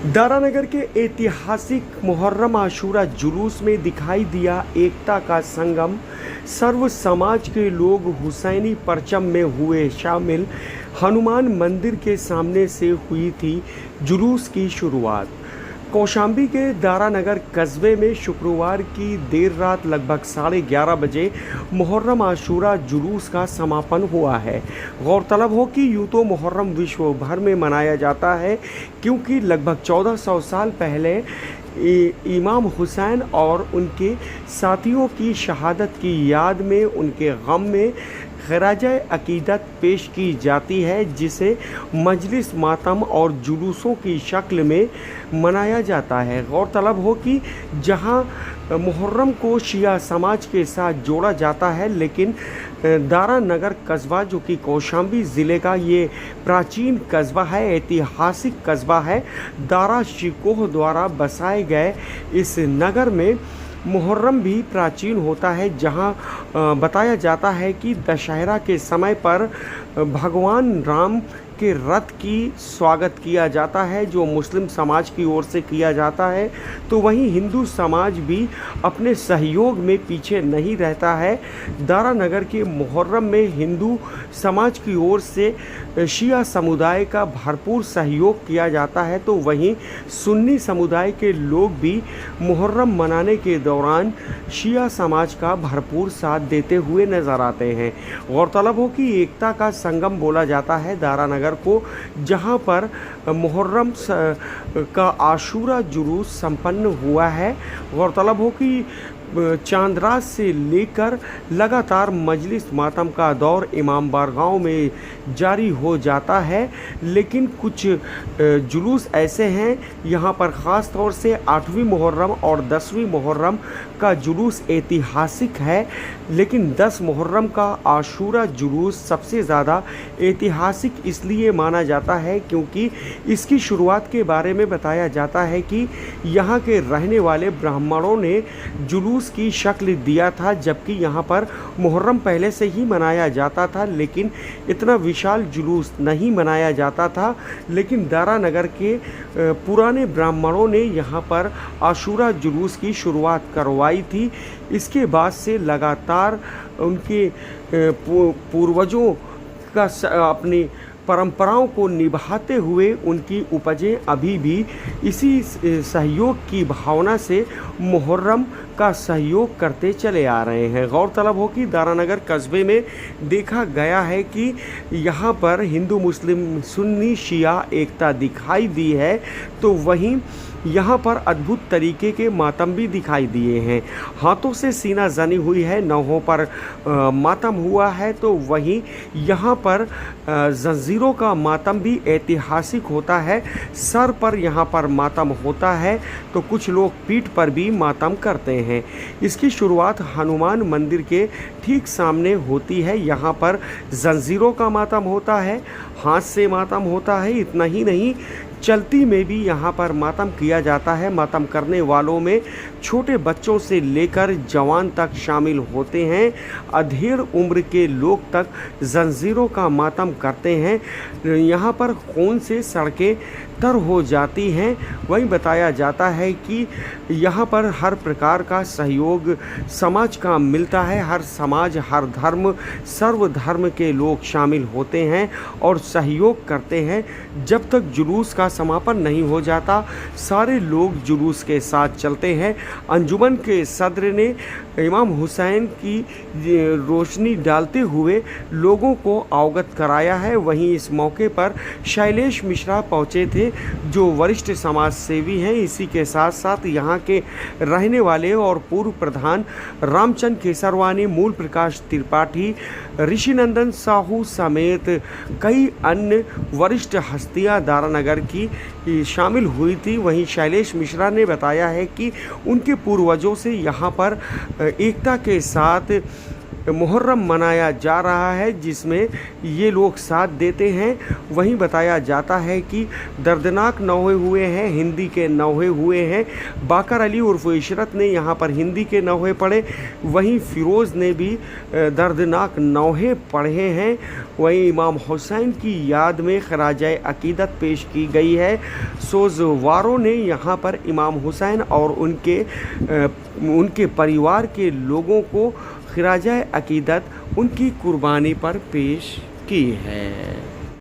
दारानगर के ऐतिहासिक मुहर्रम आशूरा जुलूस में दिखाई दिया एकता का संगम। सर्व समाज के लोग हुसैनी परचम में हुए शामिल। हनुमान मंदिर के सामने से हुई थी जुलूस की शुरुआत। कौशाम्बी के दारानगर कस्बे में शुक्रवार की देर रात लगभग 11:30 बजे मुहर्रम आशूरा जुलूस का समापन हुआ है। गौरतलब हो कि यूँ तो मुहर्रम विश्व भर में मनाया जाता है, क्योंकि लगभग 1400 साल पहले इमाम हुसैन और उनके साथियों की शहादत की याद में उनके गम में खराज अकीदत पेश की जाती है, जिसे मजलिस मातम और जुलूसों की शक्ल में मनाया जाता है। गौरतलब हो कि जहां मुहर्रम को शिया समाज के साथ जोड़ा जाता है, लेकिन दारानगर कस्बा जो कि कौशाम्बी ज़िले का ये प्राचीन कस्बा है, ऐतिहासिक कस्बा है। दारा शिकोह द्वारा बसाए गए इस नगर में मुहर्रम भी प्राचीन होता है, जहां बताया जाता है कि दशहरा के समय पर भगवान राम के रथ की स्वागत किया जाता है, जो मुस्लिम समाज की ओर से किया जाता है। तो वहीं हिंदू समाज भी अपने सहयोग में पीछे नहीं रहता है। दारानगर के मुहर्रम में हिंदू समाज की ओर से शिया समुदाय का भरपूर सहयोग किया जाता है, तो वहीं सुन्नी समुदाय के लोग भी मुहर्रम मनाने के दौरान शिया समाज का भरपूर साथ देते हुए नज़र आते हैं। गौरतलब हो कि एकता का संगम बोला जाता है दारानगर को, जहां पर मुहर्रम का आशूरा जुलूस संपन्न हुआ है। गौरतलब हो कि चांदरात से लेकर लगातार मजलिस मातम का दौर इमाम बारगांव में जारी हो जाता है, लेकिन कुछ जुलूस ऐसे हैं यहाँ पर ख़ास तौर से 8वीं मुहर्रम और 10वीं मुहर्रम का जुलूस ऐतिहासिक है, लेकिन 10 मुहर्रम का आशूरा जुलूस सबसे ज़्यादा ऐतिहासिक इसलिए माना जाता है क्योंकि इसकी शुरुआत के बारे में बताया जाता है कि यहाँ के रहने वाले ब्राह्मणों ने जुलूस की शक्ल दिया था, जबकि यहाँ पर मुहर्रम पहले से ही मनाया जाता था, लेकिन इतना विशाल जुलूस नहीं मनाया जाता था। लेकिन दारानगर के पुराने ब्राह्मणों ने यहाँ पर आशूरा जुलूस की शुरुआत करवाई थी। इसके बाद से लगातार उनके पूर्वजों का अपनी परंपराओं को निभाते हुए उनकी उपजें अभी भी इसी सहयोग की भावना से मुहर्रम का सहयोग करते चले आ रहे हैं। गौरतलब हो कि दारानगर कस्बे में देखा गया है कि यहाँ पर हिंदू मुस्लिम सुन्नी शिया एकता दिखाई दी है, तो वहीं यहाँ पर अद्भुत तरीके के मातम भी दिखाई दिए हैं। हाथों से सीना जनी हुई है, नौहों पर मातम हुआ है, तो वहीं यहाँ पर जंजीरों का मातम भी ऐतिहासिक होता है। सर पर यहाँ पर मातम होता है, तो कुछ लोग पीठ पर भी मातम करते हैं। इसकी शुरुआत हनुमान मंदिर के ठीक सामने होती है। यहाँ पर जंजीरों का मातम होता है, हाथ से मातम होता है। इतना ही नहीं, चलती में भी यहाँ पर मातम किया जाता है। मातम करने वालों में छोटे बच्चों से लेकर जवान तक शामिल होते हैं। अधेड़ उम्र के लोग तक जंजीरों का मातम करते हैं। यहाँ पर खून से सड़कें तर हो जाती हैं। वहीं बताया जाता है कि यहाँ पर हर प्रकार का सहयोग समाज का मिलता है। हर समाज, हर धर्म, सर्वधर्म के लोग शामिल होते हैं और सहयोग करते हैं। जब तक जुलूस का समापन नहीं हो जाता, सारे लोग जुलूस के साथ चलते हैं। अंजुमन के सदर ने इमाम हुसैन की रोशनी डालते हुए लोगों को अवगत कराया है। वहीं इस मौके पर शैलेश मिश्रा पहुंचे थे, जो वरिष्ठ समाज सेवी हैं। इसी के साथ साथ यहाँ के रहने वाले और पूर्व प्रधान रामचंद्र केसरवानी, मूल प्रकाश त्रिपाठी, ऋषिनंदन साहू समेत कई अन्य वरिष्ठ हस्तियाँ दारानगर की शामिल हुई थी। वहीं शैलेश मिश्रा ने बताया है कि उनके पूर्वजों से यहाँ पर एकता के साथ मुहर्रम मनाया जा रहा है, जिसमें ये लोग साथ देते हैं। वहीं बताया जाता है कि दर्दनाक नौहे हुए हैं, हिंदी के नौहे हुए हैं। बाकर अली उर्फ इशरत ने यहाँ पर हिंदी के नौहे पढ़े, वहीं फ़िरोज़ ने भी दर्दनाक नौहे पढ़े हैं। वहीं इमाम हुसैन की याद में खराजाए अकीदत पेश की गई है। सोज़वारों ने यहाँ पर इमाम हुसैन और उनके परिवार के लोगों को खराजाए अकीदत उनकी कुर्बानी पर पेश की है।